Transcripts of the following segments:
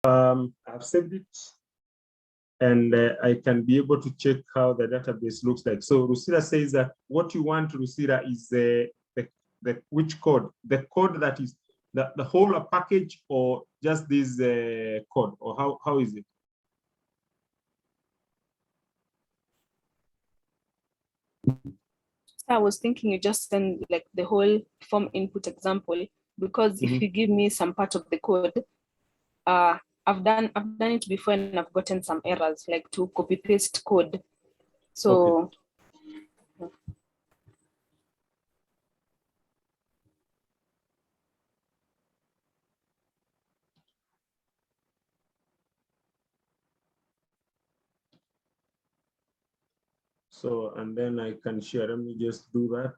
I've saved it, and I can be able to check how the database looks like. So Rusira says that what you want, Rusira, is the which code? The code that is the whole package, or just this code, or how is it? I was thinking you just send like the whole form input example, because if you give me some part of the code, I've done it before and I've gotten some errors, like to copy paste code. So Okay. So, and then I can share. Let me just do that.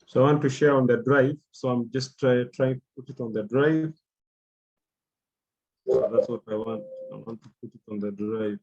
So I want to share on the drive. So I'm just trying to put it on the drive. So that's what I want. I want to put it on the drive.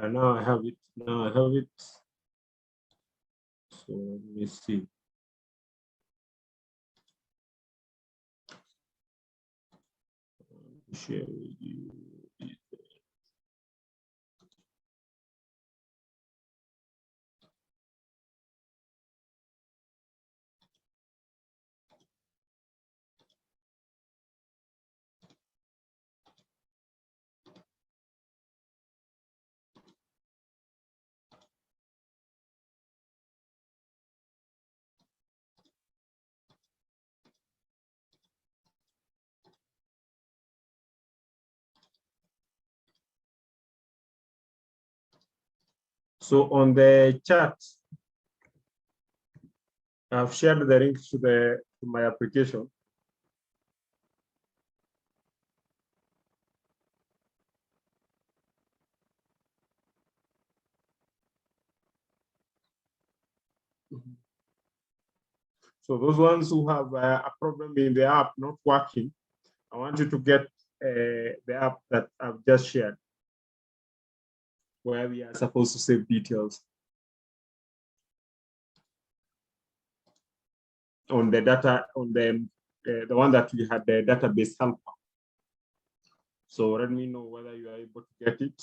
Now I have it. Now I have it. So let me see. Share with you. So on the chat, I've shared the link to my application. So those ones who have a problem in the app not working, I want you to get the app that I've just shared, where we are supposed to save details on the data, on the one that we had the database helper. So let me know whether you are able to get it.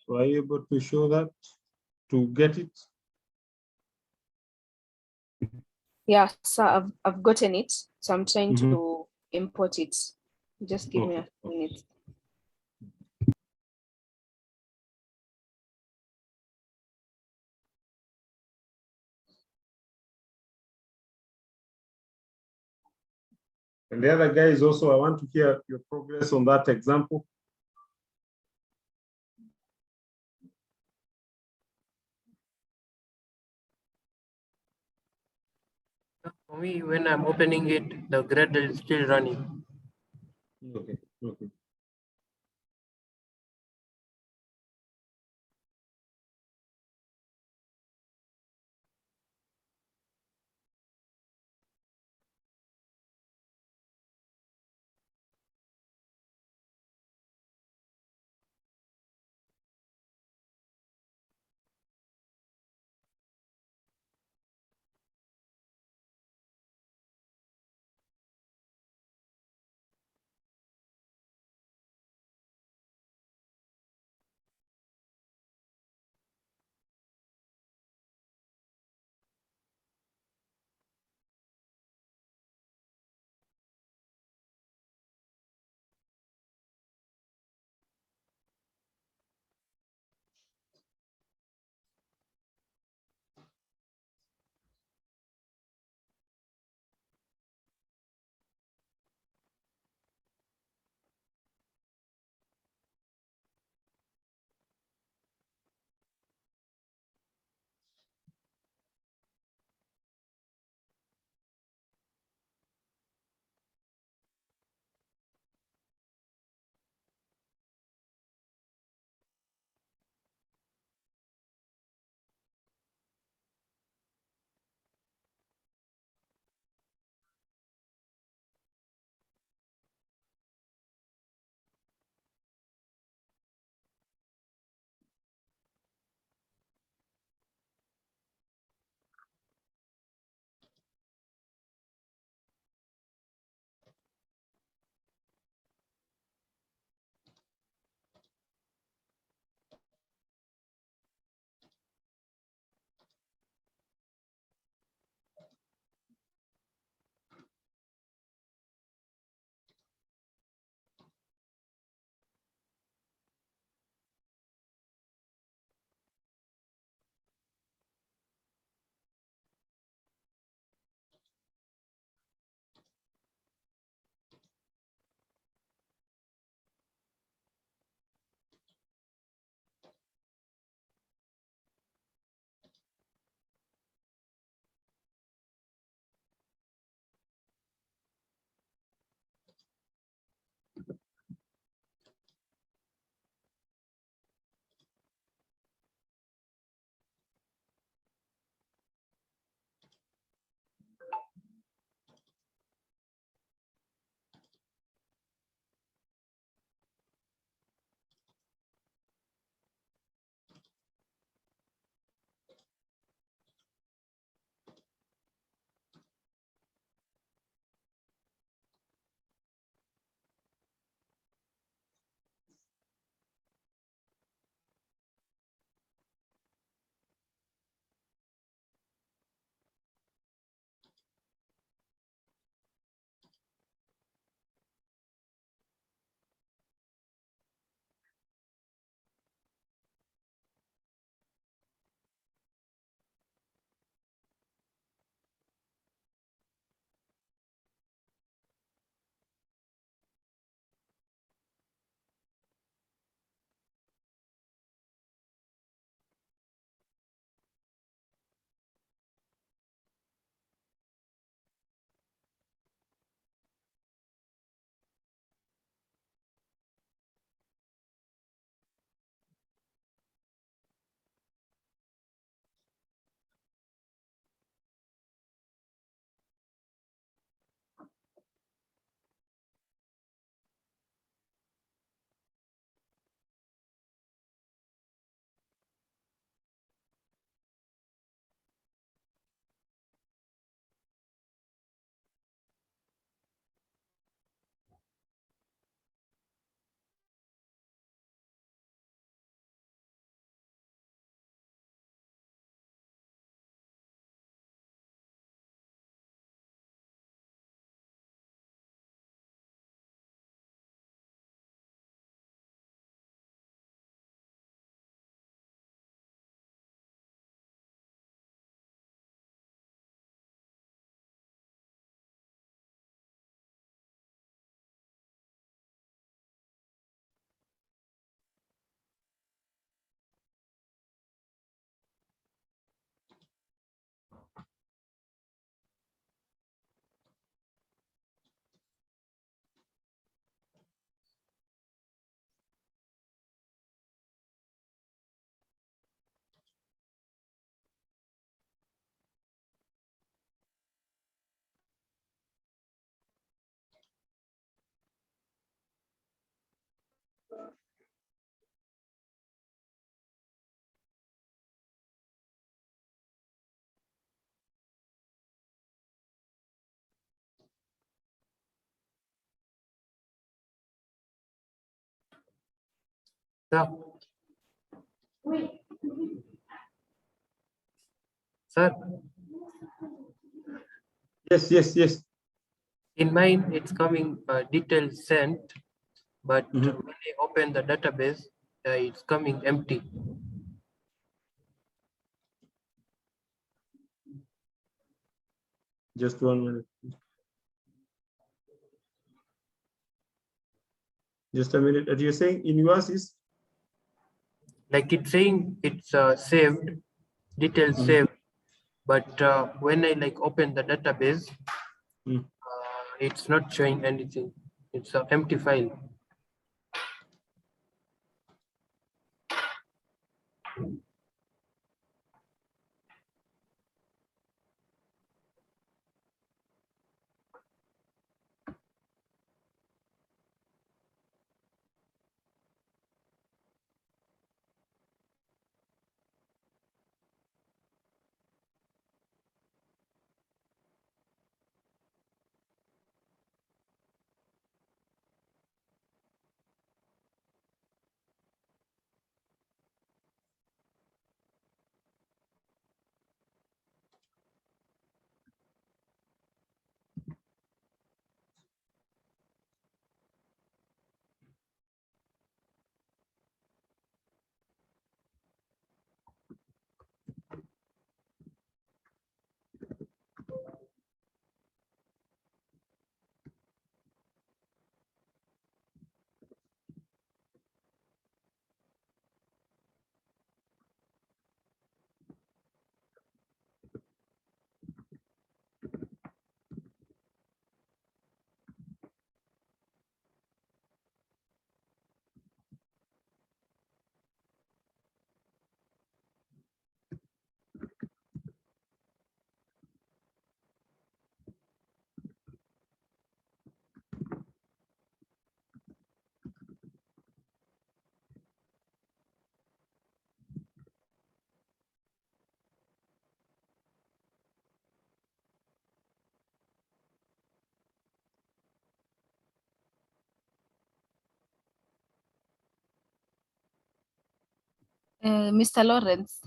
Were you able to show that, to get it? Yeah, so I've gotten it. So I'm trying to import it. Just give me a minute. And the other guys also, I want to hear your progress on that example. For me, when I'm opening it, the Gradle is still running. Okay, okay. So, sir, Yes. in mine, it's coming details sent, but Mhm. when I open the database, it's coming empty. Just 1 minute. Just a minute. You're saying in yours is? Like it's saying it's saved, details Mhm. saved, but when I like open the database, Mm. it's not showing anything. It's an empty file. Mr. Lawrence,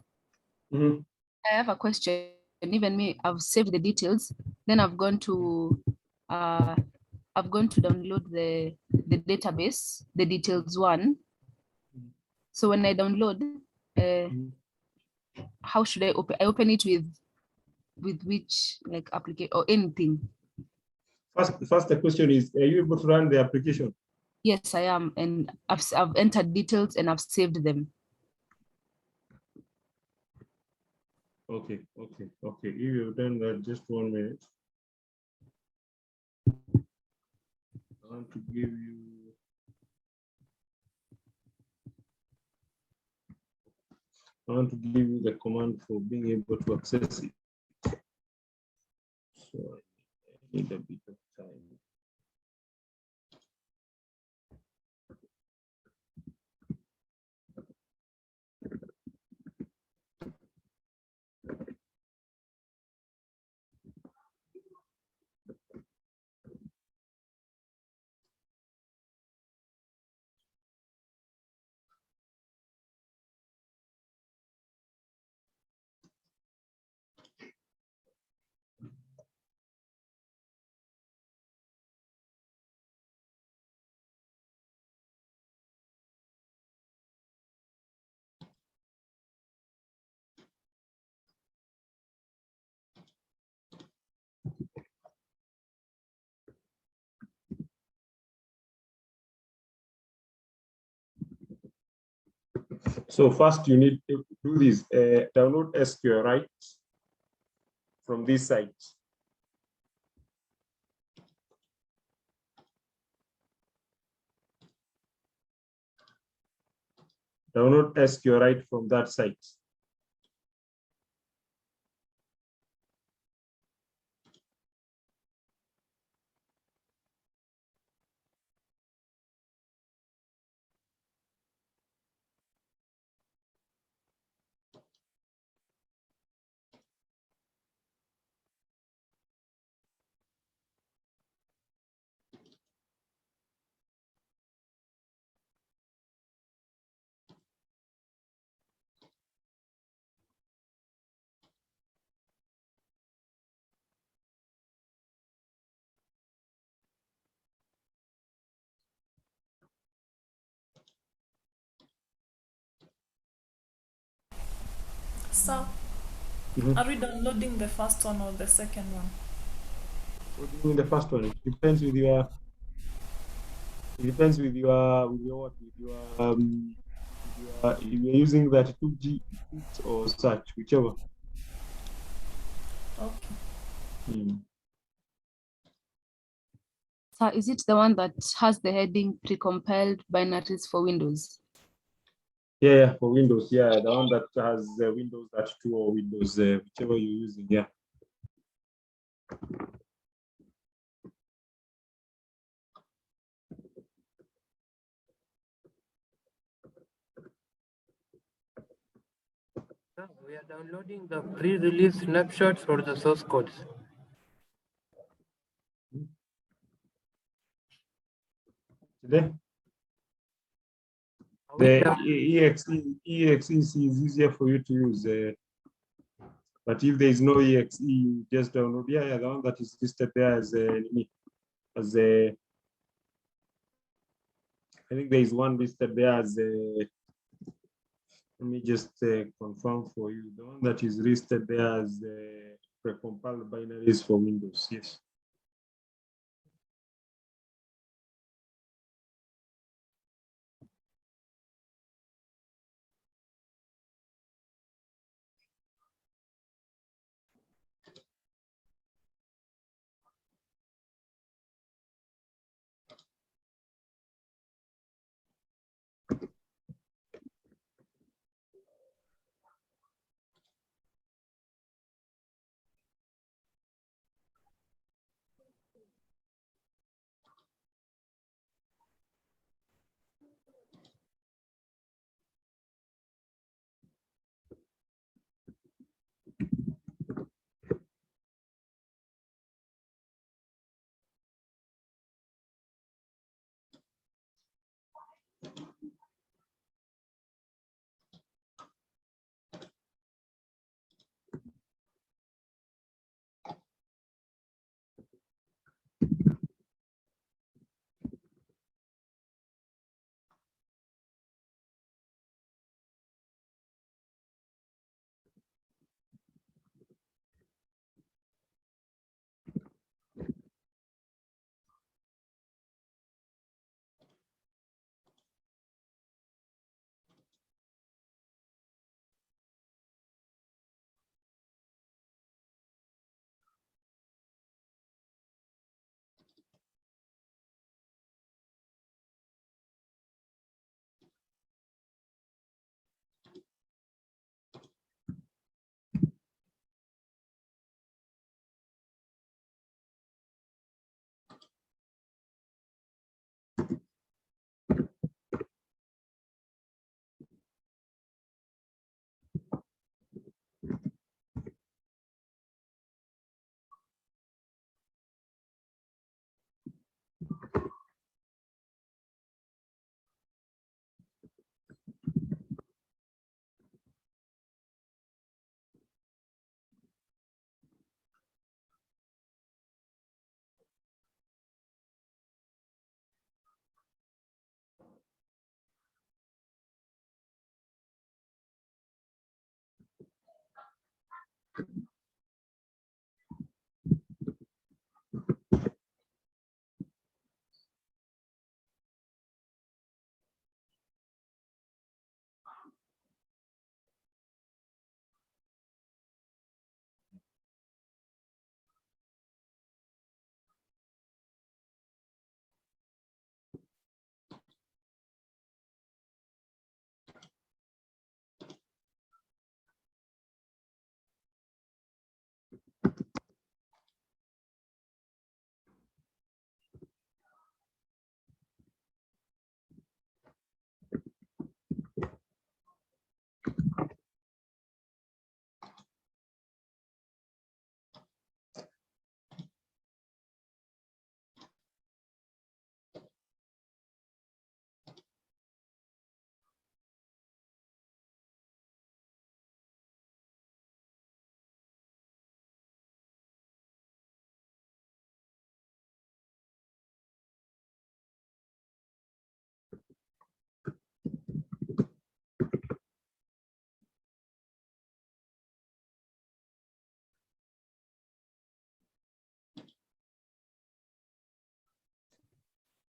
Mhm. I have a question. Even me, I've saved the details. Then I've gone to download the database, the details one. So when I download, Mhm. how should I open? I open it with which like application or anything? First, the question is, are you able to run the application? Yes, I am, and I've entered details and I've saved them. Okay. If you've done that, just 1 minute. I want to give you. I want to give you the command for being able to access it. So I need a bit of time. So first you need to do this, download SQLite from this site. Download SQLite from that site. So, Mhm. are we downloading the first one or the second one? What do you mean the first one? It depends with your. It depends with your what with your if you're using that 2G or search, whichever. Okay. Mm. So is it the one that has the heading precompiled binaries for Windows? Yeah, for Windows, yeah, the one that has Windows that 2 or Windows, whichever you're using, yeah. So we are downloading the pre-release snapshots or the source codes. Today, Are we the down- EXE is easier for you to use, but if there is no EXE, you just download. Yeah, the one that is listed there as a. I think there is one listed there as a. Let me just confirm for you. The one that is listed there as precompiled binaries for Windows. Yes.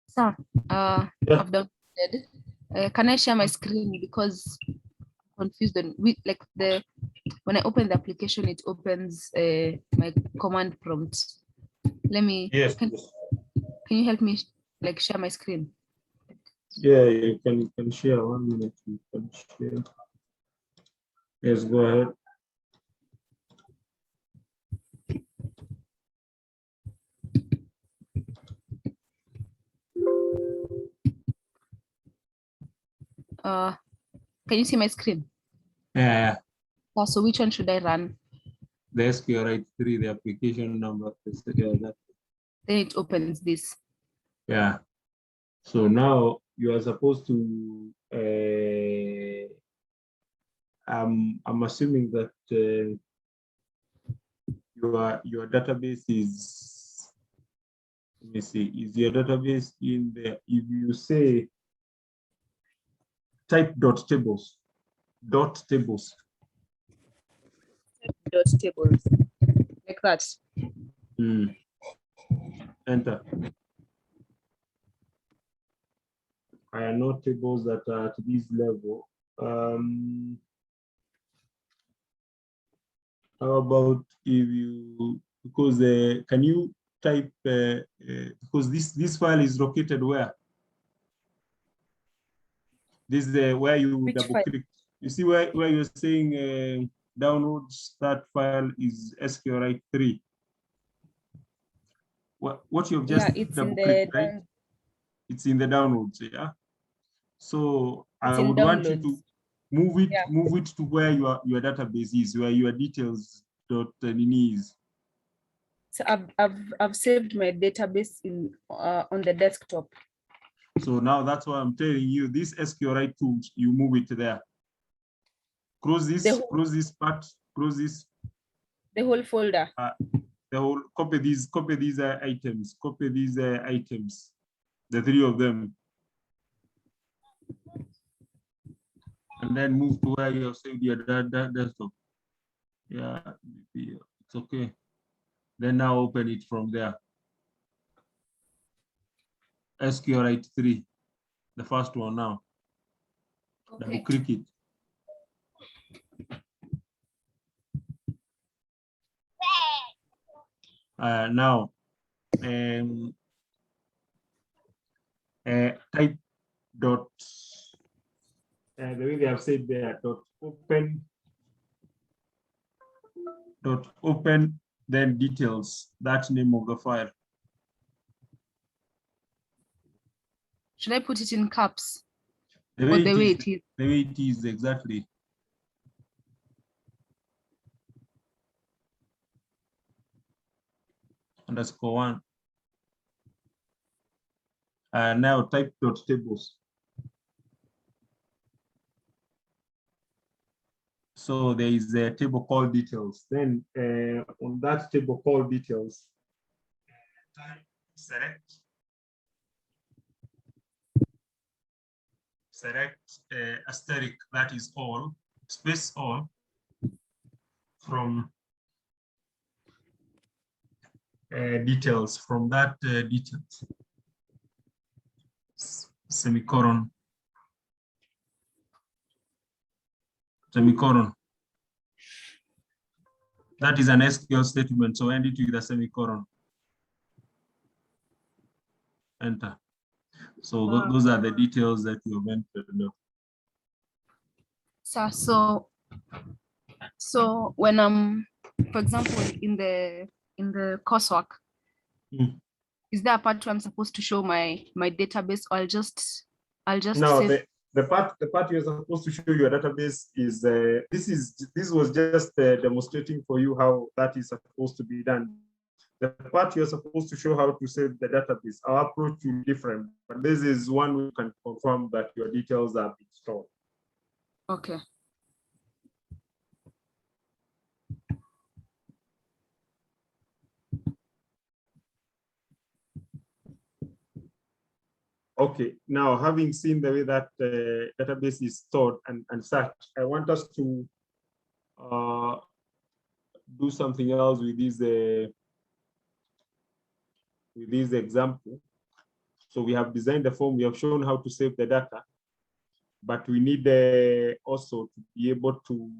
So, Yeah. I've downloaded. Can I share my screen because I'm confused on like when I open the application, it opens my command prompt. Let me. Yes. Can you help me like share my screen? Yeah, you can share 1 minute. You can share. Yes, go ahead. Can you see my screen? Yeah, So which one should I run? the SQLite 3, the application number. Then it opens this. Yeah. So now you are supposed to. I'm assuming that your database is. Let me see. Is your database in there? If you say type tables. Tables like that. Enter. I are not tables that are at this level. How about if you, because can you type, because this file is located where? This is where you Which double file? click. You see where you're saying downloads, that file is SQLite 3. What you've just double clicked, right? It's in the downloads, yeah. So I would want you to move it to where your database is, where your details.ini is. So I've saved my database in on the desktop. So now that's why I'm telling you, this SQLite tools, you move it there. Close this part, close this. The whole folder. The whole, copy these items, the 3 of them. And then move to where you have saved your desktop. Yeah, it's okay. Then now open it from there. SQLite 3, the first one now. Okay. Double click it. Now, type dot, the way they have said there, open, then details, that name of the file. Should I put it in caps? The way it is, exactly. _1. Now type .tables. So there is a table called details. Then on that table called details, select asterisk, that is all, space all, from details, from that details, semicolon. That is an SQL statement, so end it with a semicolon. Enter. So those are the details that you have entered. So when I'm, for example, in the coursework, is there a part where I'm supposed to show my database, or I'll just no, save? The part you're supposed to show your database is this was just demonstrating for you how that is supposed to be done. The part you're supposed to show how to save the database, our approach will be different, but this is one we can confirm that your details are being stored. Okay. Okay, now having seen the way that database is stored and such, I want us to do something else with this example. So we have designed the form, we have shown how to save the data, but we need also to be able to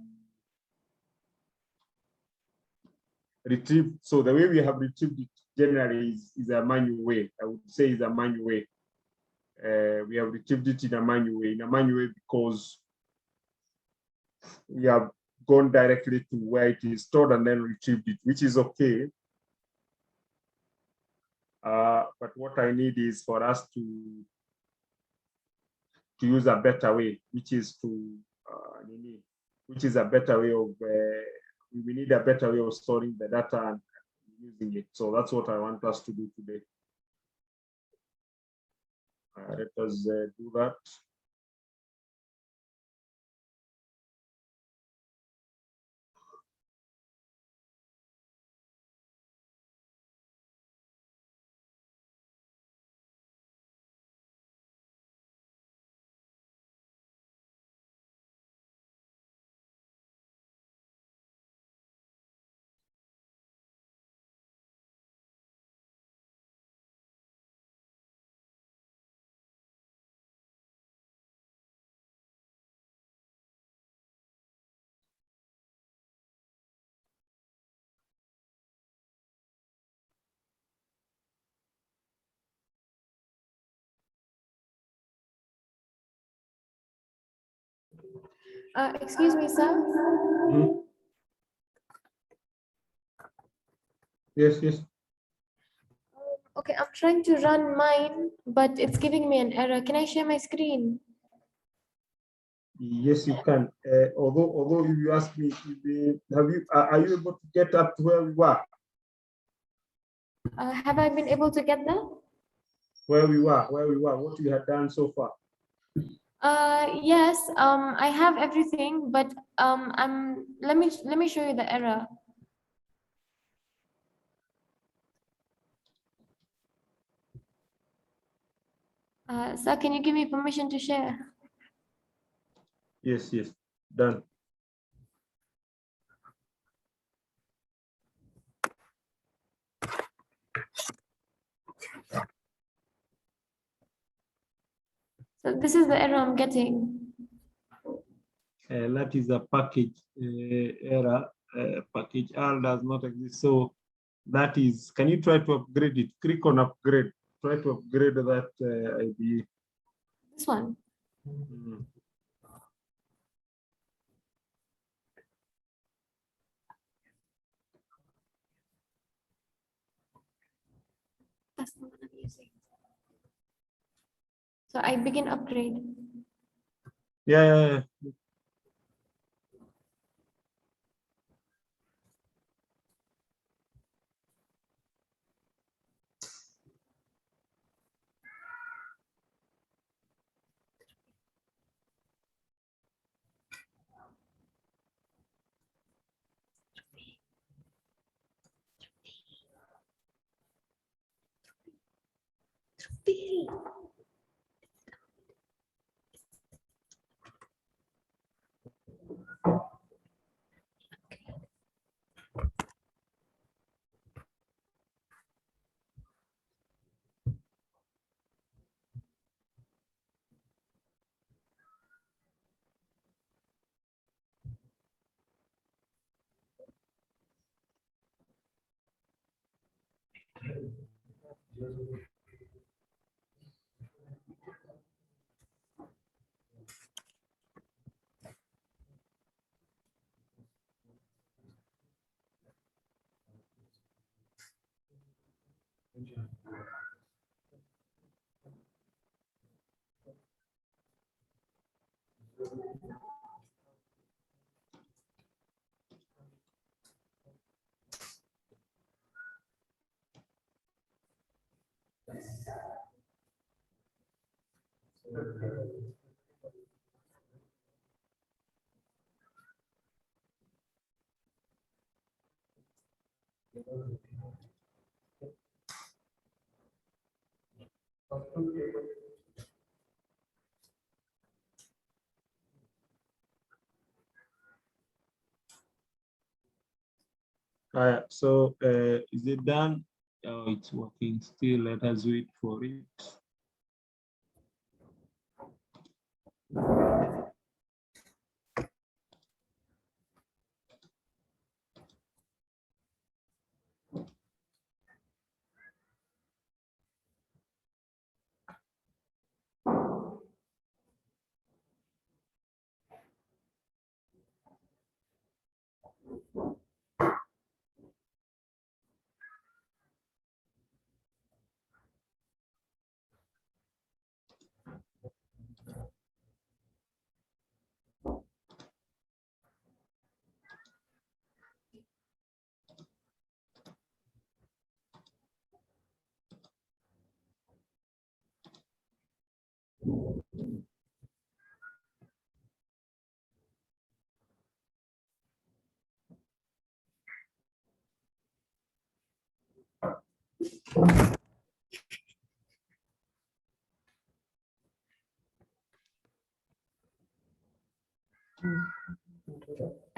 retrieve. So the way we have retrieved it generally is a manual way. I would say is a manual way. We have retrieved it in a manual way, because we have gone directly to where it is stored and then retrieved it, which is okay. But what I need is for us to use a better way, which is a better way of, we need a better way of storing the data and using it. So that's what I want us to do today. Let us do that. Excuse me, sir. Mm-hmm. Yes. Okay, I'm trying to run mine, but it's giving me an error. Can I share my screen? Yes, you can. Although if you ask me, are you able to get up to where we were? Have I been able to get there? Where we were, what you had done so far? Yes. I have everything, but let me show you the error. Sir, can you give me permission to share? Yes, done. So this is the error I'm getting. That is a package error. Package R does not exist. So that is, can you try to upgrade it? Click on upgrade. Try to upgrade that IDE. This one. Mm. That's the one I'm using. So I begin upgrade. Yeah. So is it done? Oh, it's working still. Let us wait for it.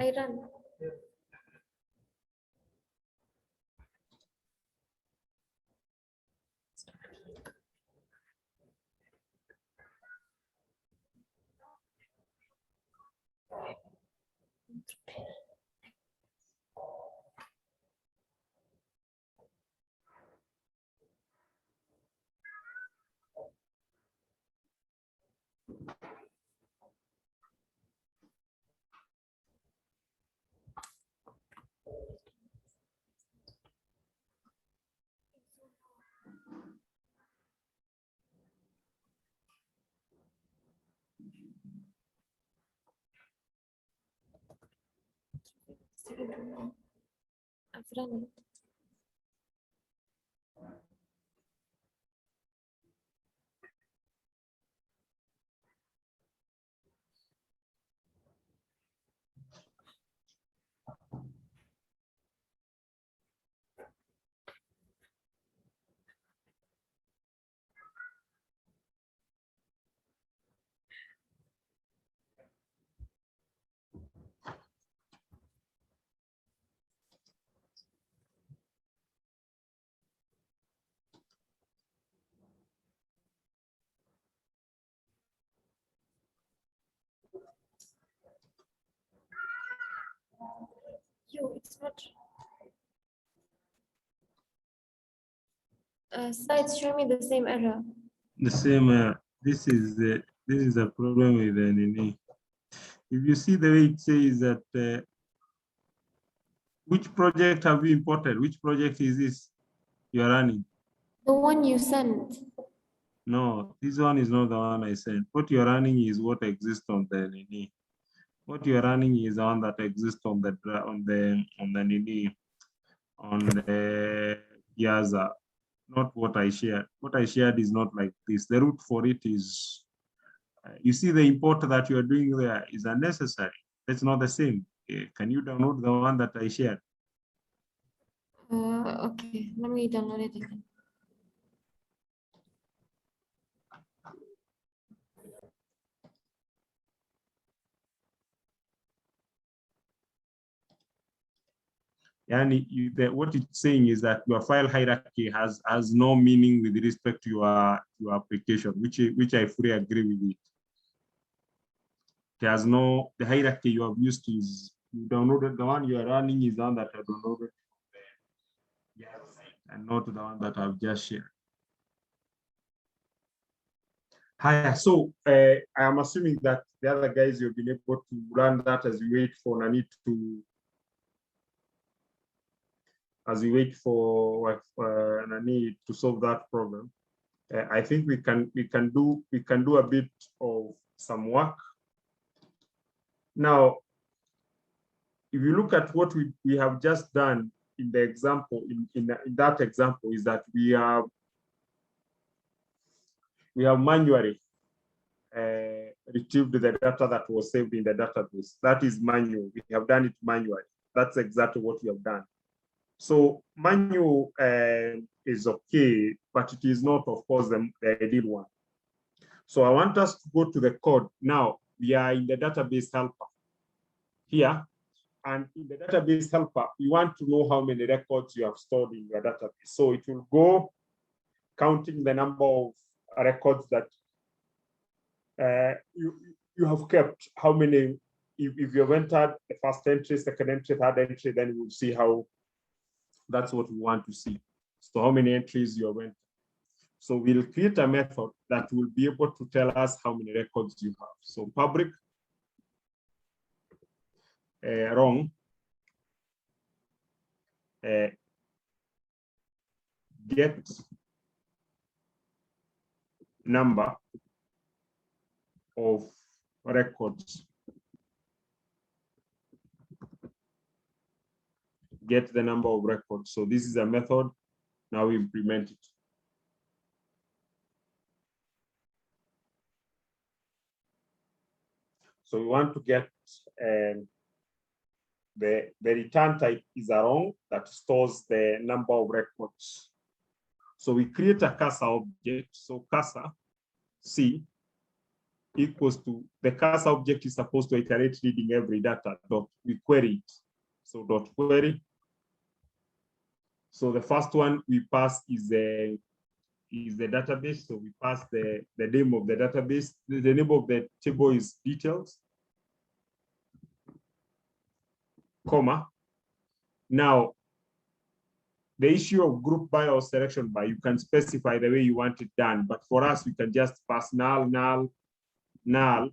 I run. I've run it. Yo, it's not. Sites show me the same error. The same. This is a problem with the Nini. If you see the way it says that, which project have you imported? Which project is this you are running? The one you sent. No, this one is not the one I sent. What you're running is what exists on the Nini. What you're running is the one that exists on the Nini, on the Yaza, not what I shared. What I shared is not like this. The route for it is, you see the import that you are doing there is unnecessary. It's not the same. Can you download the one that I shared? Okay, let me download it again. And what it's saying is that your file hierarchy has no meaning with respect to your application, which I fully agree with it. There's no, the hierarchy you have used is, you downloaded the one you are running is the one that I downloaded, and not the one that I've just shared. Hi, so I am assuming that the other guys, you've been able to run that as we wait for Nani to, Nani to solve that problem. I think we can do a bit of some work. Now, if you look at what we have just done in the example, in that example, is that we have manually retrieved the data that was saved in the database. That is manual. We have done it manually. That's exactly what we have done. So manual is okay, but it is not, of course, the ideal one. So I want us to go to the code. Now, we are in the database helper here. And in the database helper, you want to know how many records you have stored in your database. So it will go counting the number of records that you have kept, how many, if you have entered the first entry, second entry, third entry, then we'll see how, that's what we want to see. So how many entries you have entered. So we'll create a method that will be able to tell us how many records you have. So public wrong get number of records. Get the number of records. So this is a method. Now we implement it. So we want to get the return type is a rong that stores the number of records. So we create a cursor object. So cursor C equals to, the cursor object is supposed to iterate reading every data dot, we query it. So dot query. So the first one we pass is the database. So we pass the name of the database. The name of the table is details, comma. Now, the issue of group by or selection by, you can specify the way you want it done. But for us, we can just pass null, null, null.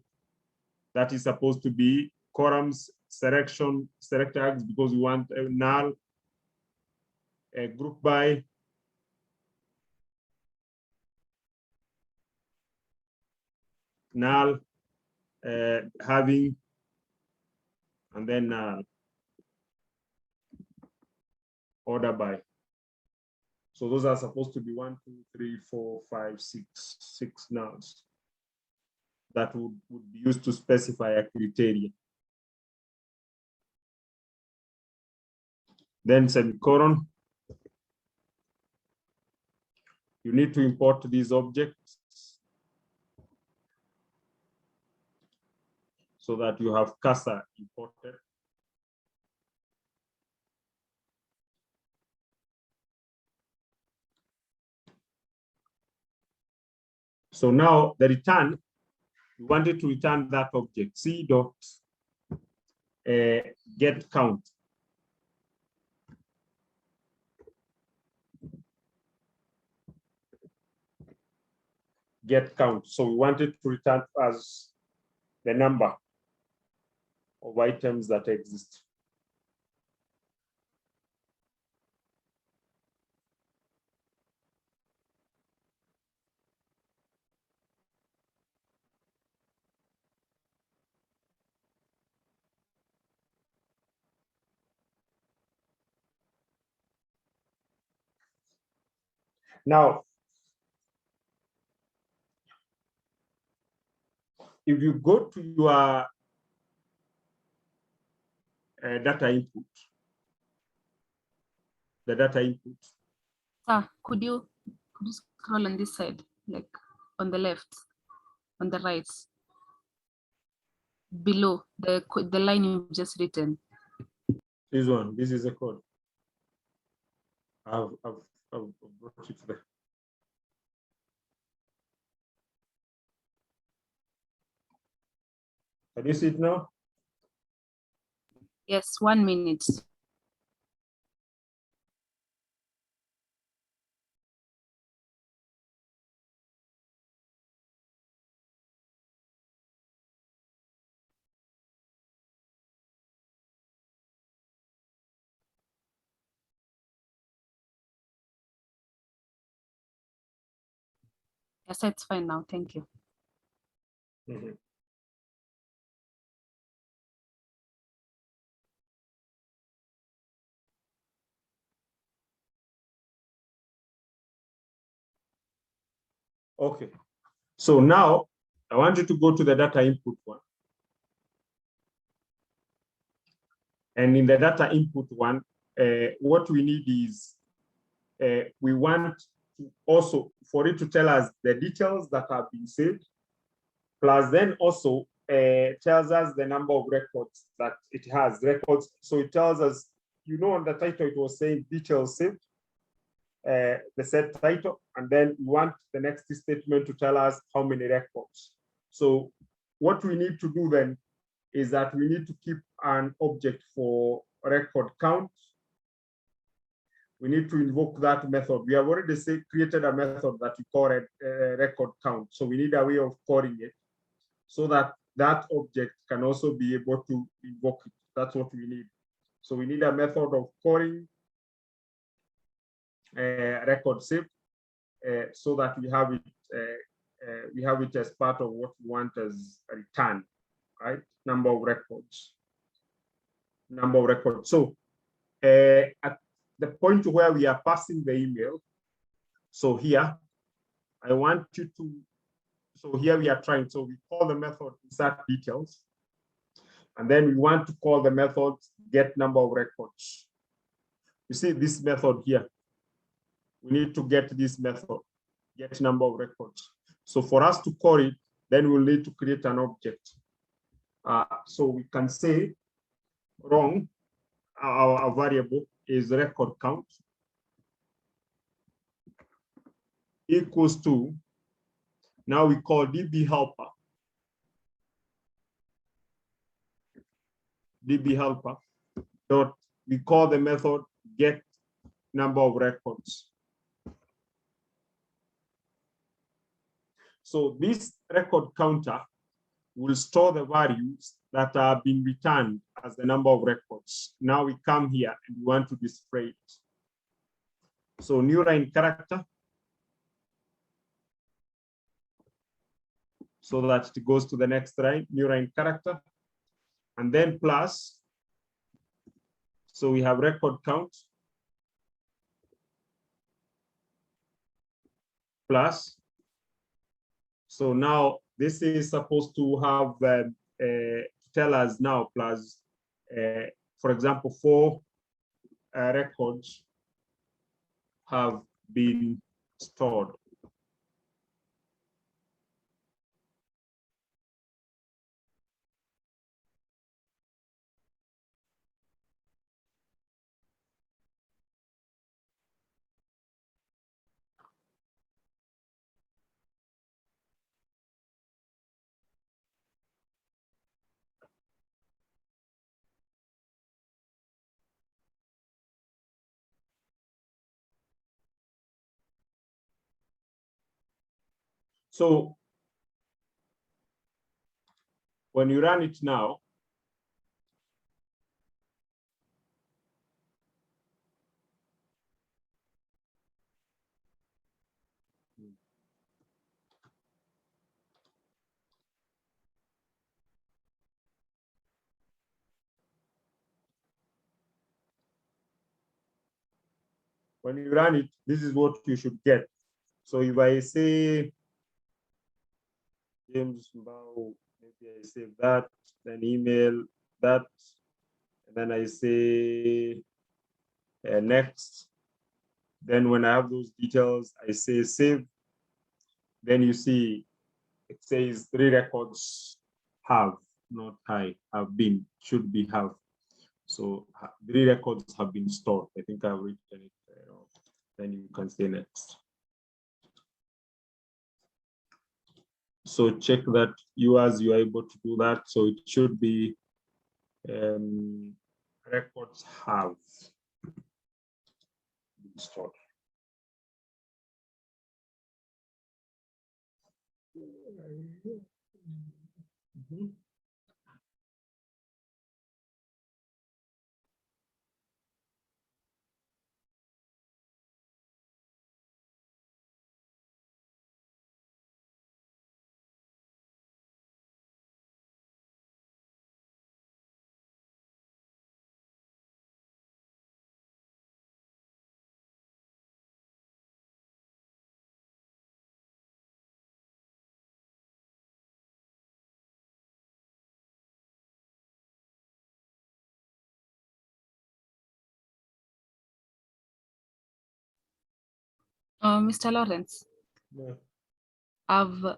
That is supposed to be columns, selection, select tags, because we want a null, a group by, null, having, and then null, order by. So those are supposed to be 1, 2, 3, 4, 5, 6 nulls that would be used to specify a criteria. Then semicolon. You need to import these objects so that you have cursor imported. So now the return, we wanted to return that object, C dot get count. Get count. So we wanted to return as the number of items that exist. Now, if you go to your data input, the data input. Could you scroll on this side, like on the left, on the right, below the line you've just written? This one, this is a code. I've brought it there. Can you see it now? Yes, 1 minute. Yes, it's fine now. Thank you. Mm-hmm. Okay, so now I want you to go to the data input one. And in the data input one, what we need is, we want to also for it to tell us the details that have been saved, plus then also tells us the number of records that it has, records. So it tells us, you know, on the title, it was saying details saved, the set title, and then we want the next statement to tell us how many records. So what we need to do then is that we need to keep an object for record count. We need to invoke that method. We have already created a method that we call a record count. So we need a way of calling it so that that object can also be able to invoke it. That's what we need. So we need a method of calling record saved, so that we have it as part of what we want as a return, right? Number of records. So at the point where we are passing the email, so here I want you to, so here we are trying, so we call the method insert details, and then we want to call the method get number of records. You see this method here, we need to get this method, get number of records. So for us to call it, then we'll need to create an object. So we can say wrong, our variable is record count equals to, now we call DB helper dot, we call the method get number of records. So this record counter will store the values that are being returned as the number of records. Now we come here and we want to display it. So new line character, so that it goes to the next line, new line character, and then plus. So we have record count plus. So now this is supposed to have tell us now plus, for example, 4 records have been stored. So when you run it now, this is what you should get. So if I say James Mbao, maybe I save that, then email that, and then I say next. Then when I have those details, I say save. Then you see it says 3 records have, not high, have been, should be have. So 3 records have been stored. I think I've written it. Then you can say next. So check that you are able to do that. So it should be records have been stored. Mr. Lawrence, Yeah. I've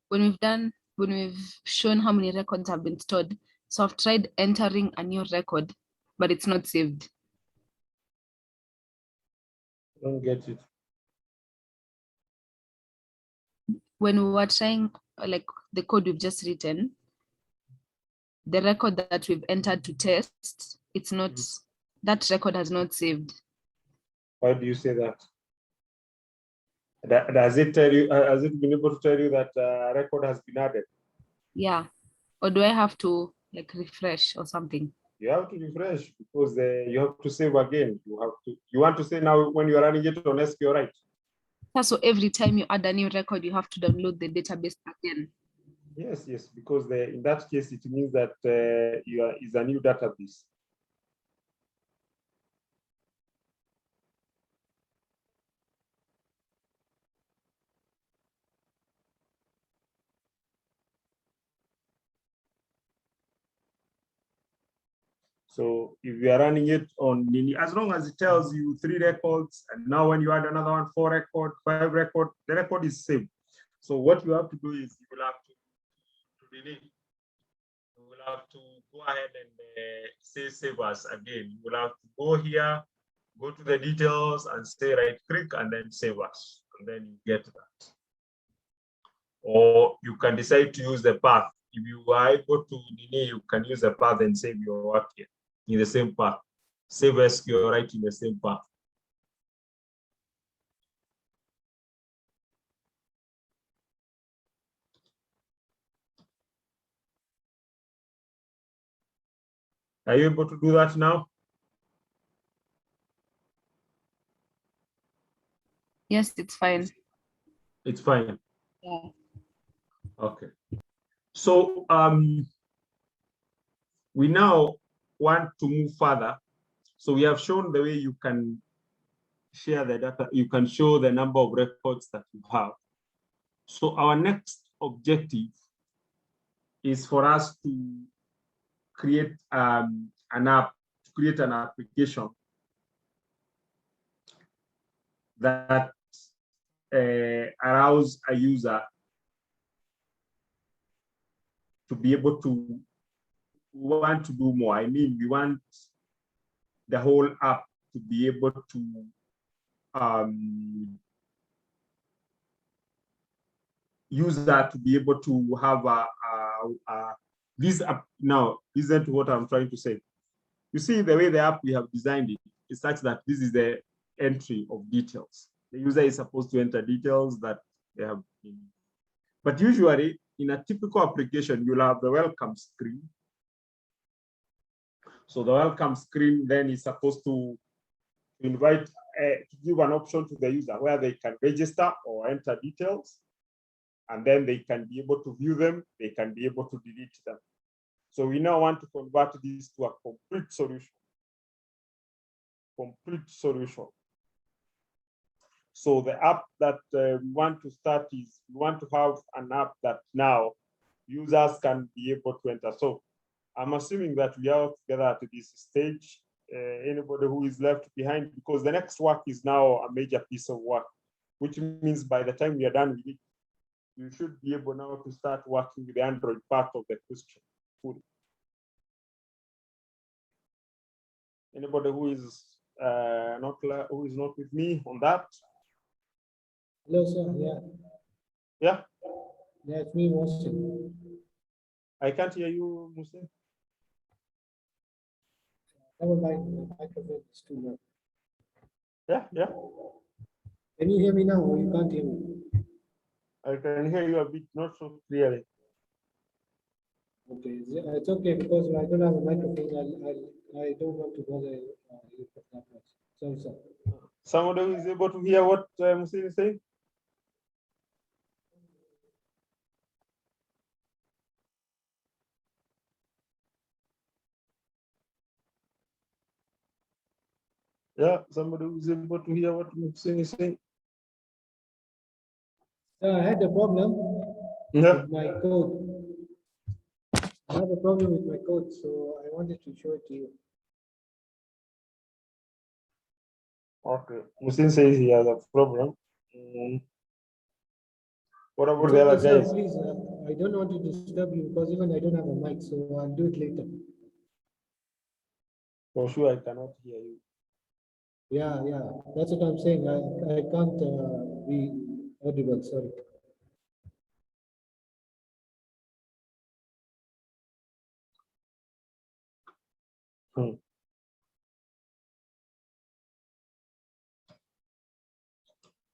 when we've shown how many records have been stored, so I've tried entering a new record, but it's not saved. I don't get it. When we were trying, like the code we've just written, the record that we've entered to test, it's not, that record has not saved. Why do you say that? Does it tell you, has it been able to tell you that a record has been added? Yeah. Or do I have to like refresh or something? You have to refresh because you have to save again. You want to say now when you are running it on SQLite. So every time you add a new record, you have to download the database again. Yes, because in that case, it means that is a new database. So if you are running it on Nini, as long as it tells you 3 records, and now when you add another one, 4 record, 5 record, the record is saved. So what you have to do is you will have to delete. You will have to go ahead and say save as again. You will have to go here, go to the details and say right click and then save as, and then you get that. Or you can decide to use the path. If you are able to Nini, you can use the path and save your work here in the same path. Save SQLite in the same path. Are you able to do that now? Yes, it's fine. It's fine. Yeah. Okay. So we now want to move further. So we have shown the way you can share the data, you can show the number of records that you have. So our next objective is for us to create an app, to create an application that allows a user to be able to want to do more. I mean, we want the whole app to be able to user to be able to have this app. Now, isn't what I'm trying to say. You see the way the app we have designed it is such that this is the entry of details. The user is supposed to enter details that they have. But usually in a typical application, you'll have the welcome screen. So the welcome screen then is supposed to invite, to give an option to the user where they can register or enter details. And then they can be able to view them, they can be able to delete them. So we now want to convert this to a complete solution. Complete solution. So the app that we want to start is, we want to have an app that now users can be able to enter. So I'm assuming that we are together at this stage. Anybody who is left behind, because the next work is now a major piece of work, which means by the time we are done with it, you should be able now to start working with the Android part of the question fully. Anybody who is not with me on that? Hello, sir. Yeah. Yeah. Yeah, it's me, Washington. I can't hear you, Musa. My microphone is too low. Yeah. Can you hear me now, or you can't hear me? I can hear you a bit, not so clearly. Okay, it's okay because I don't have a microphone. I don't want to bother you that much. Sorry, sir. Somebody who is able to hear what Musa is saying? Yeah, somebody who is able to hear what Musa is saying. I had a problem Yeah. with my code. I have a problem with my code, so I wanted to show it to you. Okay. Musin says he has a problem. What about It's the okay, other sir, guys? please, I don't want to disturb you because even I don't have a mic, so I'll do it later. For sure, I cannot hear you. Yeah, that's what I'm saying. I can't be audible, sorry.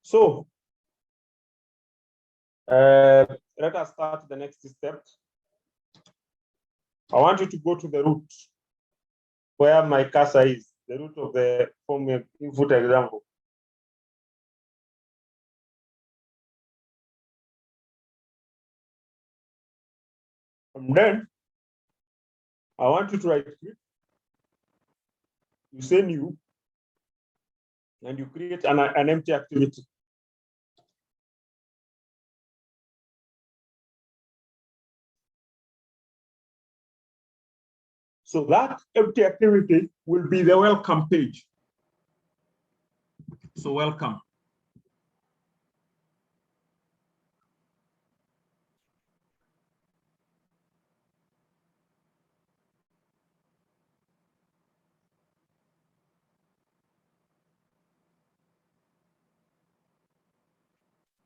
So, let us start the next step. I want you to go to the root. where my cursor is, the root of the form input example. And then I want you to right click, you say new, and you create an empty activity. So that empty activity will be the welcome page. So welcome.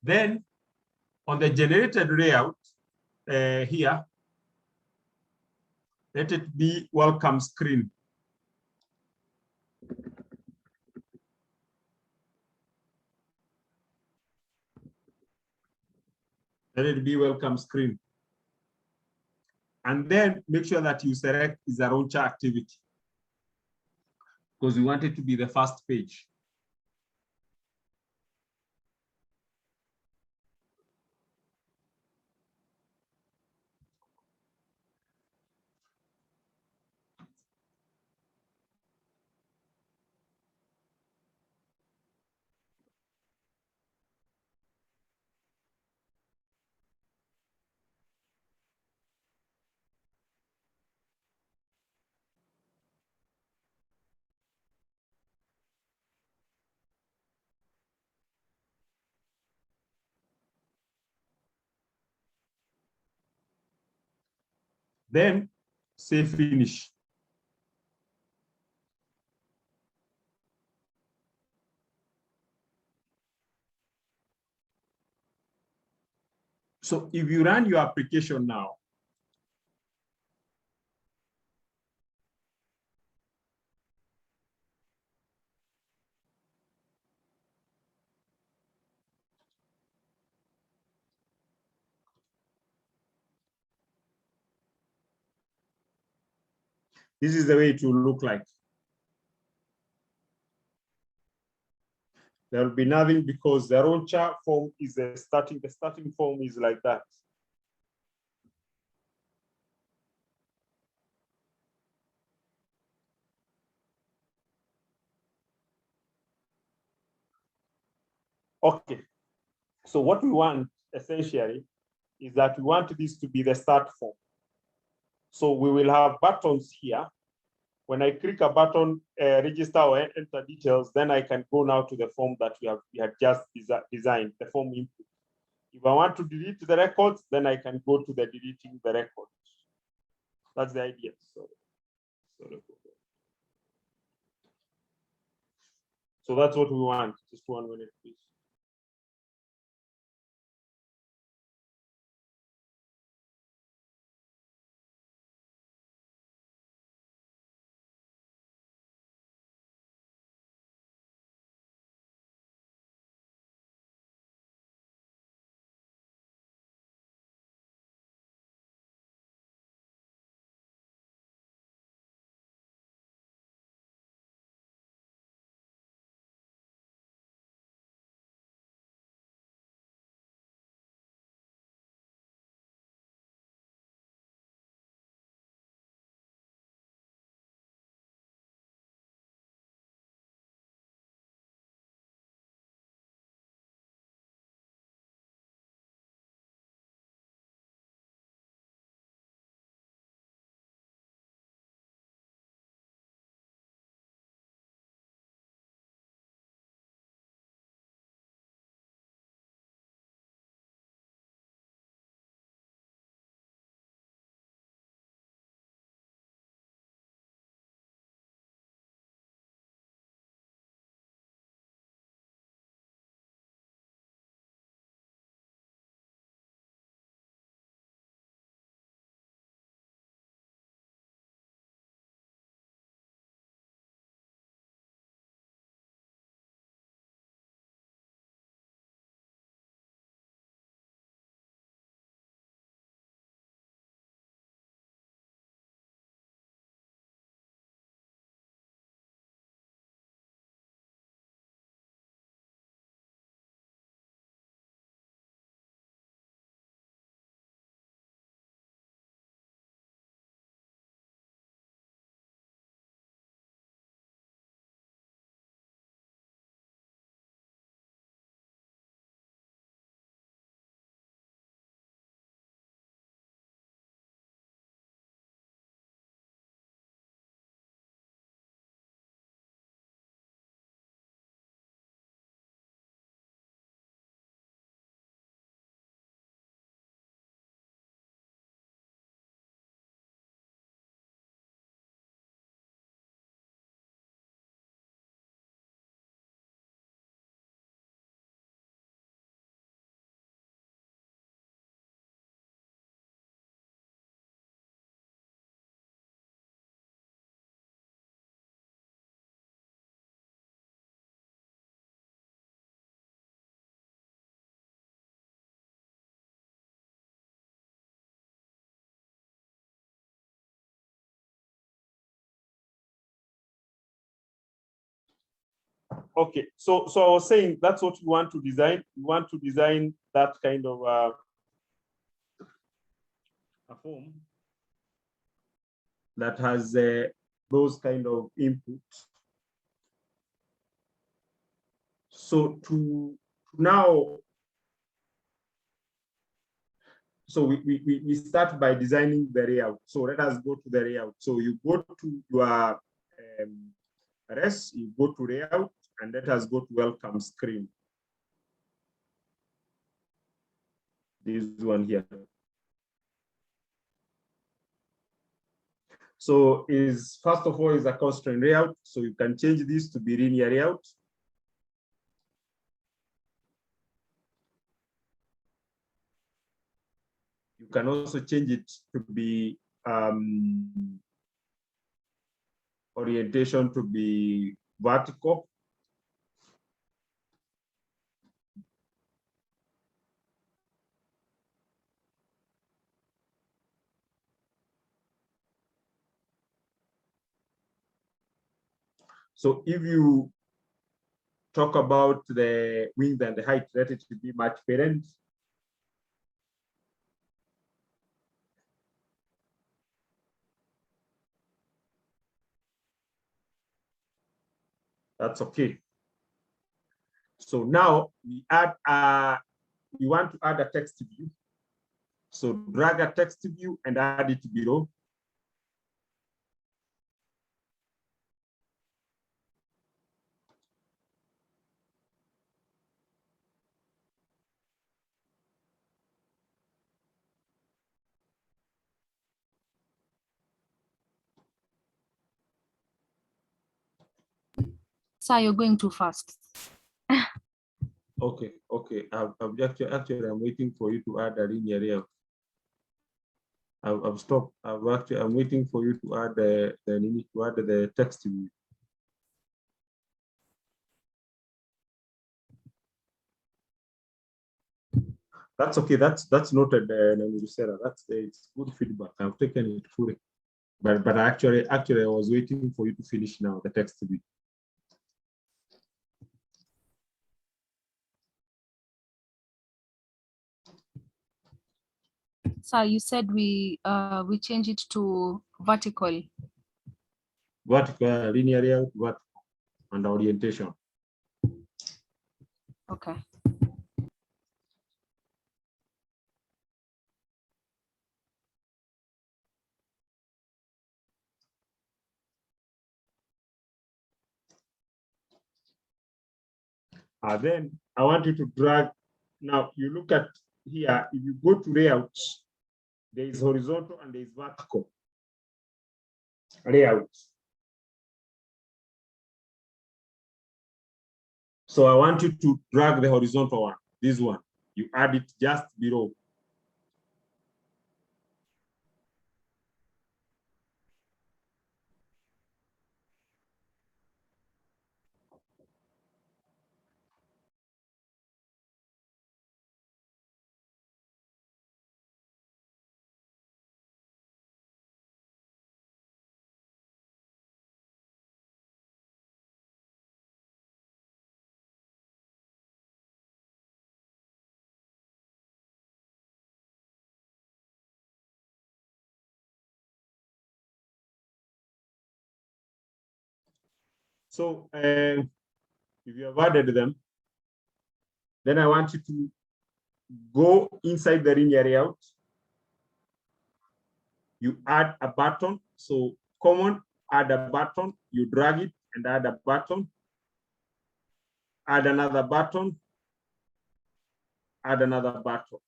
Then on the generated layout here, let it be welcome screen. Let it be welcome screen. And then make sure that you select is a launcher activity, because we want it to be the first page. Then say finish. So if you run your application now, this is the way it will look like. There will be nothing because the launcher form is the starting form is like that. Okay, so what we want essentially is that we want this to be the start form. So we will have buttons here. When I click a button, register or enter details, then I can go now to the form that we had just designed, the form input. If I want to delete the records, then I can go to the deleting the records. That's the idea. So that's what we want. Just 1 minute, please. Okay, so I was saying that's what you want to design. You want to design that kind of a form that has those kind of inputs. So to now, so we start by designing the layout. So let us go to the layout. So you go to your res, you go to layout, and let us go to welcome screen. This one here. So is first of all is a constraint layout. So you can change this to be linear layout. You can also change it to be orientation to be vertical. So if you talk about the width and the height, let it be match parent. That's okay. So now we add we want to add a text view. So drag a text view and add it below. Sir, you're going too fast. Okay. Actually, I'm waiting for you to add a linear layout. I've stopped. I'm waiting for you to add the text view. That's okay. That's noted, Sarah. It's good feedback. I've taken it fully. But actually, I was waiting for you to finish now the text view. Sir, you said we change it to vertical. Vertical, linear layout, vertical, and orientation. Okay. Then I want you to drag. Now you look at here, if you go to layout, there is horizontal and there is vertical layout. So I want you to drag the horizontal one, this one. You add it just below. So if you have added them, then I want you to go inside the linear layout. You add a button. So common, add a button, you drag it and add a button, add another button, add another button.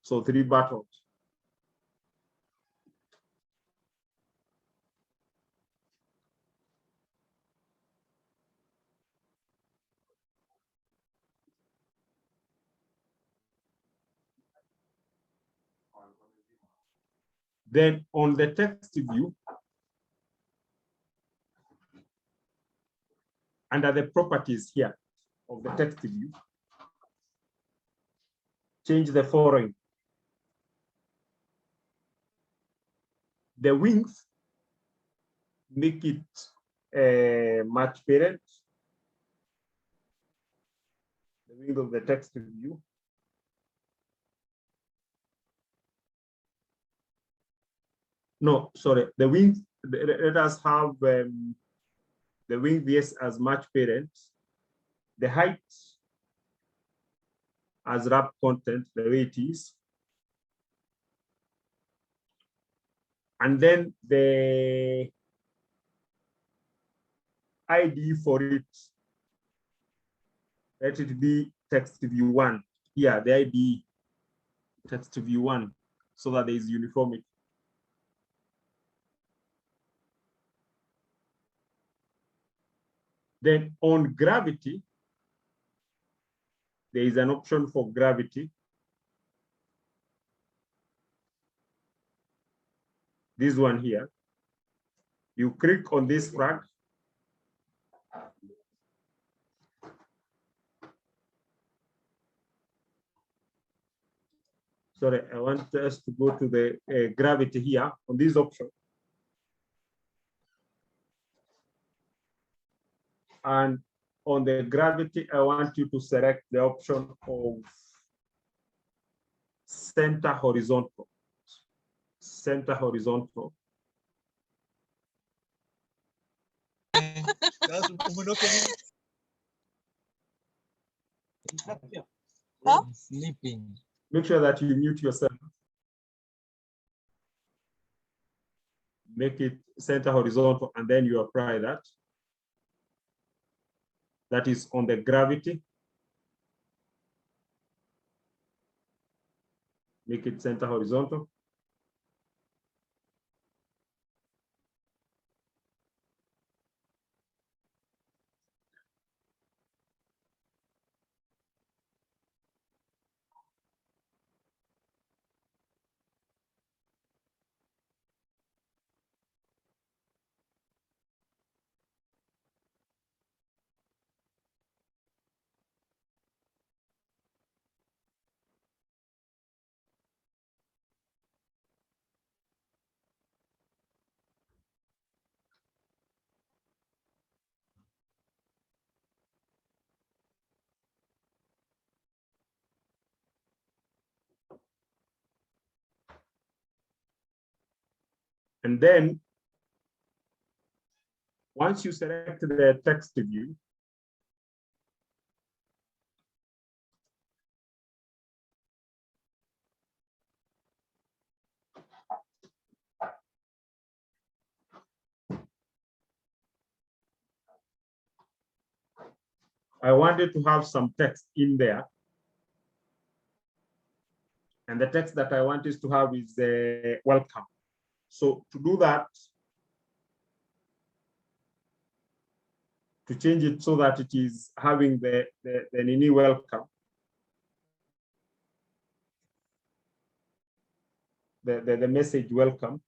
So 3 buttons. Then on the text view, under the properties here of the text view, change the following. The wings, make it match parent. wing of the text view. No, sorry, the wing, let us have the wing VS as match parent, the height as wrap content, the way it is. And then the ID for it, let it be text view 1. Here, the ID text view 1, so that there is uniformity. Then on gravity, there is an option for gravity. This one here. You click on this flag. Sorry, I want us to go to the gravity here on this option. And on the gravity, I want you to select the option of center horizontal. Center horizontal. Sleeping. Make sure that you mute yourself. Make it center horizontal, and then you apply that. That is on the gravity. Make it center horizontal. And then once you select the text view, I wanted to have some text in there. And the text that I want is to have is welcome. So to do that, to change it so that it is having the Nini welcome, the message welcome.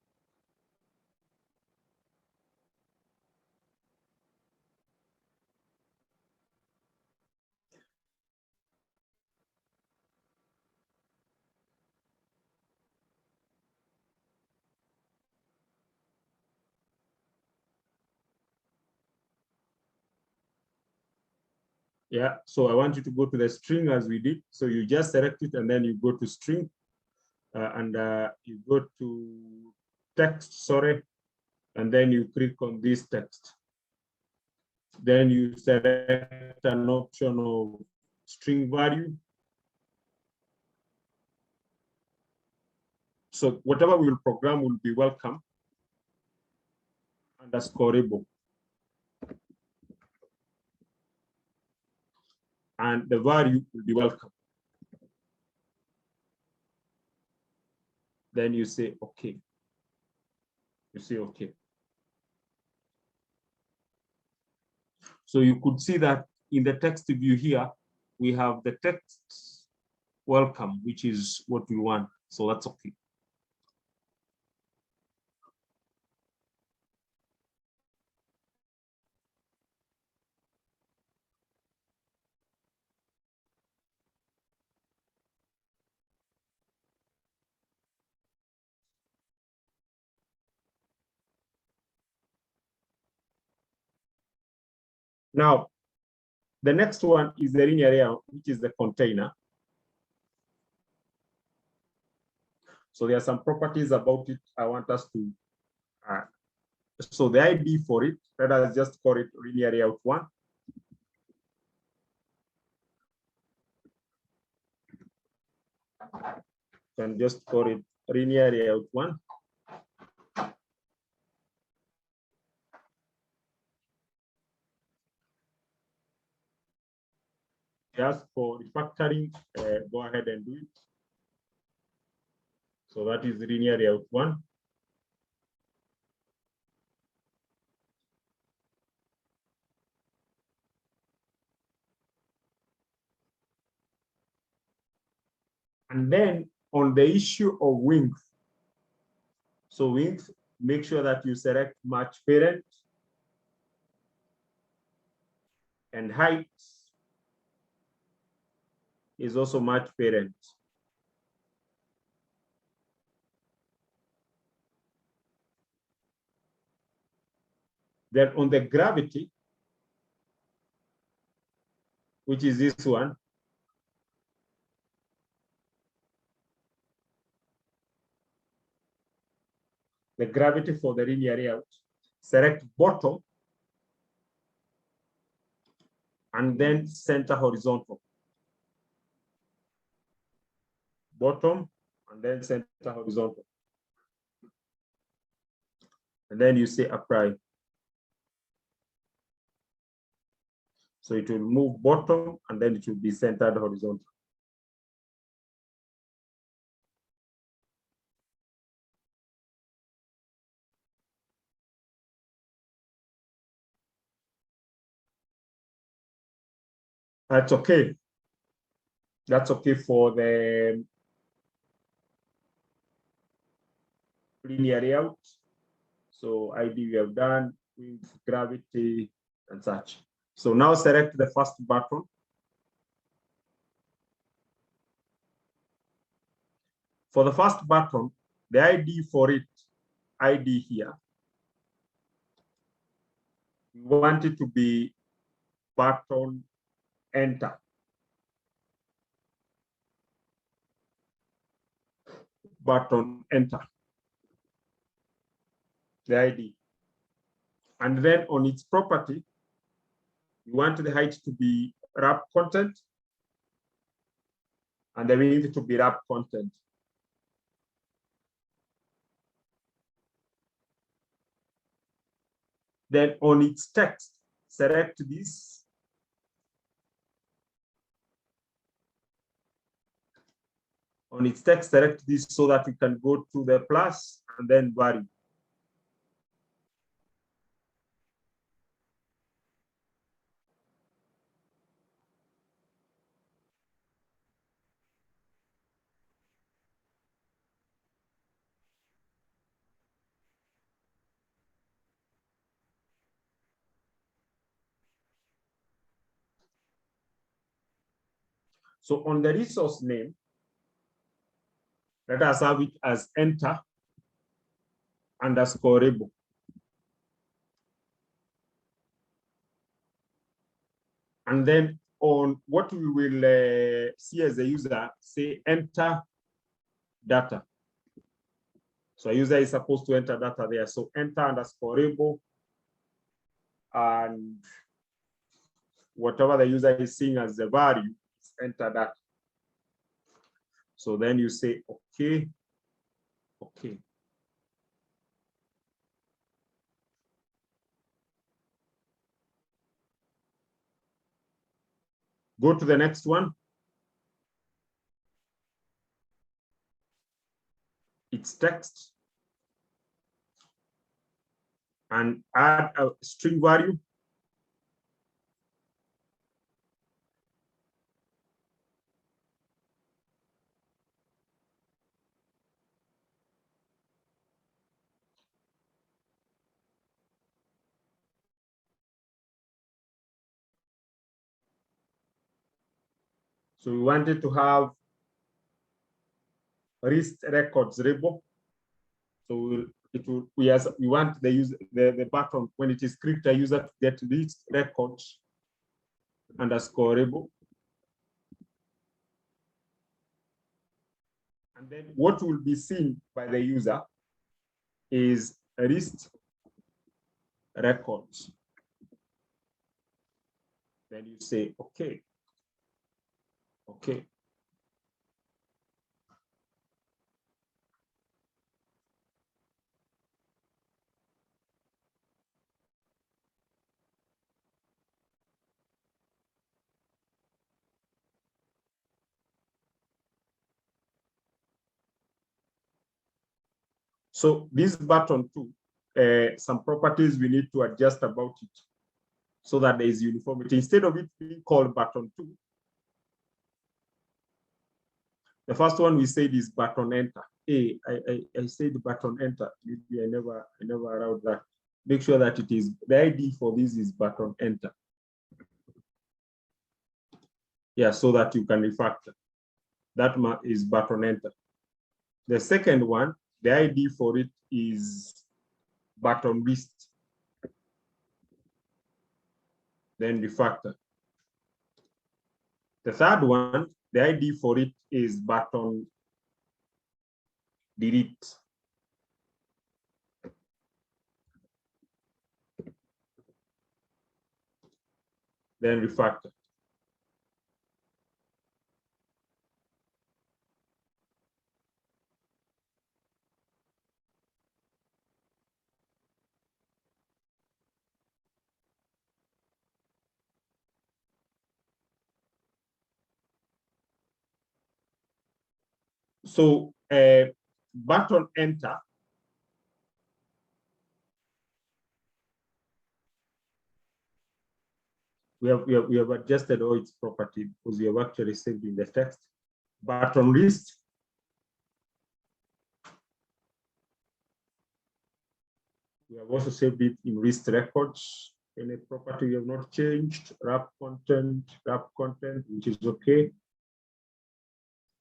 Yeah, so I want you to go to the string as we did. So you just select it and then you go to string and you go to text, sorry, and then you click on this text. Then you select an option of string value. So whatever we will program will be welcome _able. And the value will be welcome. Then you say, okay. You say, okay. So you could see that in the text view here, we have the text welcome, which is what we want. So that's okay. Now, The next one is the linear layout, which is the container. So there are some properties about it I want us to. So the ID for it, let us just call it linear layout 1. Can just call it linear layout 1. Just for refactoring, go ahead and do it. So that is linear layout 1. And then on the issue of wings, so wings, make sure that you select match parent and height is also match parent. Then on the gravity, which is this one, the gravity for the linear layout, select bottom and then center horizontal. Bottom and then center horizontal. And then you say apply. So it will move bottom and then it will be centered horizontal. That's okay. That's okay for the linear layout. So ID we have done with gravity and such. So now select the first button. For the first button, the ID for it, ID here, we want it to be button enter. Button enter. The ID. And then on its property, we want the height to be wrap content and the width to be wrap content. Then on its text, select this. On its text, select this so that you can go to the plus and then value. So on the resource name, let us have it as enter underscore label. And then on what we will see as a user, say enter data. So a user is supposed to enter data there. So enter underscore label and whatever the user is seeing as the value, enter that. So then you say, okay, okay. Go to the next one. It's text. And add a string value. So we wanted to have list records label. So we want the user the button when it is clicked a user to get list records. underscore able. And then what will be seen by the user is a list records. Then you say, okay, okay. So this button too, some properties we need to adjust about it so that there is uniformity. Instead of it being called button 2, the first one we said is button enter. Hey, I said button enter. Maybe I never allowed that. Make sure that it is, the ID for this is button enter. Yeah, so that you can refactor. That is button enter. The second one, the ID for it is button list. Then refactor. The third one, the ID for it is button delete. Then refactor. So button enter we have adjusted all its property because we have actually saved in the text. Button list we have also saved it in list records. Any property we have not changed. Wrap content, which is okay.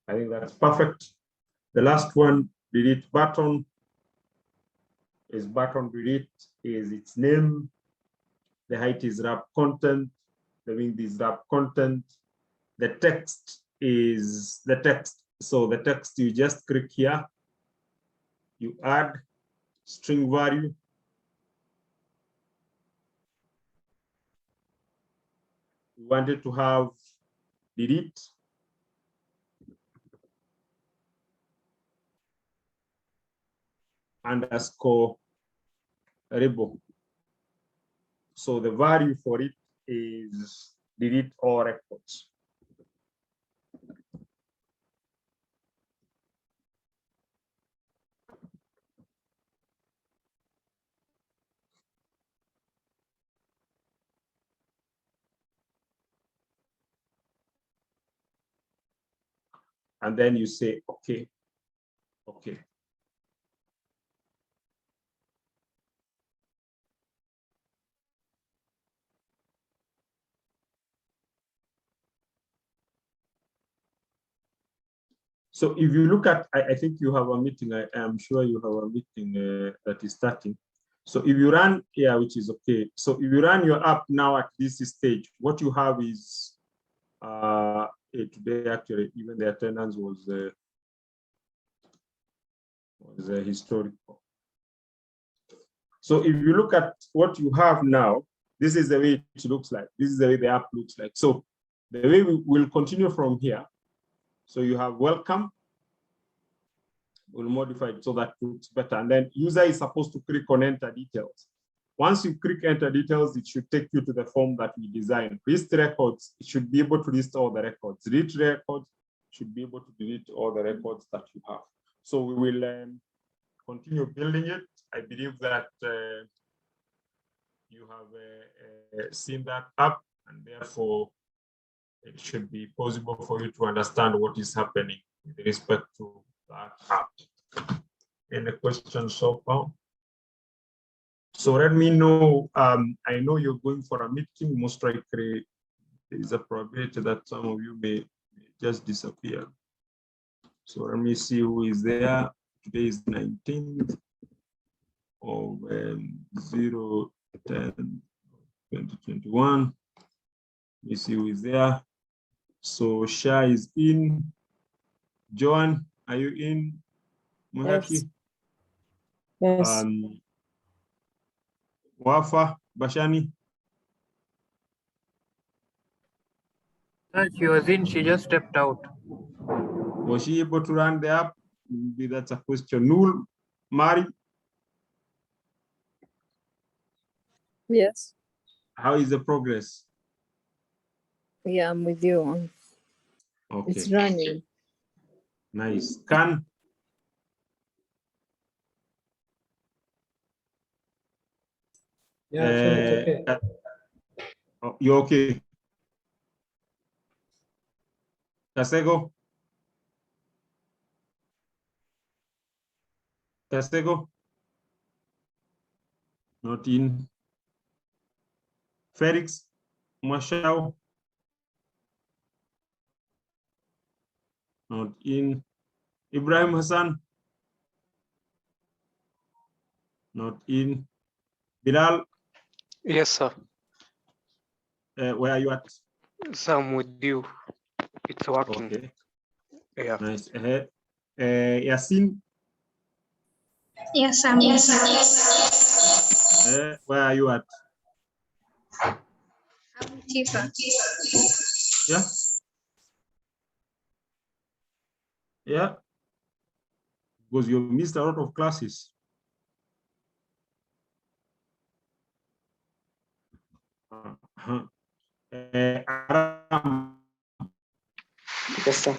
I think that's perfect. The last one, delete button, is button delete, is its name. The height is wrap content. The width is wrap content. The text is the text. So the text, you just click here. You add string value. We wanted to have delete. Underscore rebel. So the value for it is delete all records. And then you say, okay, okay. So if you look at, I think you have a meeting, I am sure you have a meeting that is starting. So if you run here, which is okay. So if you run your app now at this stage, what you have is, today actually, even the attendance was historical. So if you look at what you have now, this is the way it looks like. This is the way the app looks like. So the way we will continue from here. So you have welcome. We'll modify it so that it looks better. And then user is supposed to click on enter details. Once you click enter details, it should take you to the form that we designed. List records, it should be able to list all the records. Delete records, should be able to delete all the records that you have. So we will continue building it. I believe that you have seen that up, and therefore it should be possible for you to understand what is happening with respect to that app. Any questions so far? So let me know. I know you're going for a meeting. Most likely, there is a probability that some of you may just disappear. So let me see who is there. Today is 19th of 0/10/2021. Let me see who is there. So Sha is in. Joan, are you in? Muhaki? Yes. Wafa, Bashani? She was in, she just stepped out. Was she able to run the app? Maybe that's a question. Nul, Mari, Yes. how is the progress? Yeah, I'm with you. Okay, It's running. nice. Can, Yeah, sure, it's okay. oh, you okay? Kasego? Kasego? Not in. Felix, Mashao? Not in. Ibrahim Hassan? Not in. Bilal, Yes, sir. where are you at? So I'm with you. It's working. Okay, Yeah. nice. Yasin, Yes, I'm listening. where are you at? I'm Tifa. Yeah. Yeah. Because you missed a lot of classes. Aram, Yes, sir.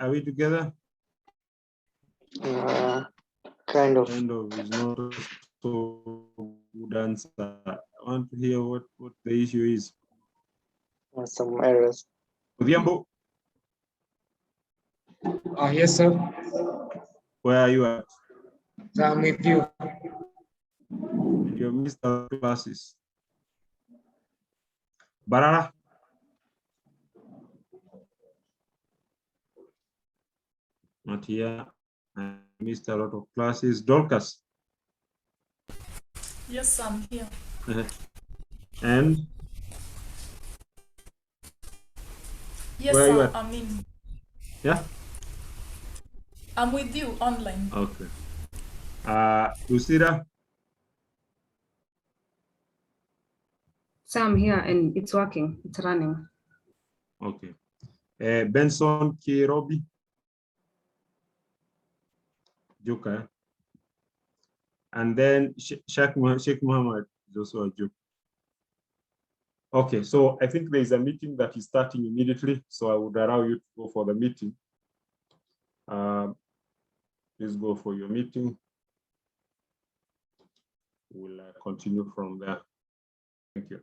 are we together? Kind of. Kind of is not so good answer. I want to hear what the issue is. Some errors. Odhiambo, Yes, sir. where are you at? So I'm with you. You missed our classes. Barara, not here. I missed a lot of classes. Dorcas, Yes, I'm here. and Yes, where are you at? I'm in. Yeah. I'm with you online. Okay. Lucida, So I'm here and it's working, it's running. okay. Benson Kirobi, Joker. And then Sheikh Muhammad is also a joke. Okay, so I think there is a meeting that is starting immediately, so I would allow you to go for the meeting. Please go for your meeting. We'll continue from there. Thank you.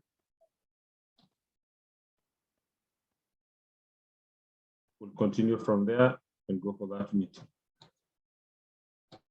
We'll continue from there and go for that meeting.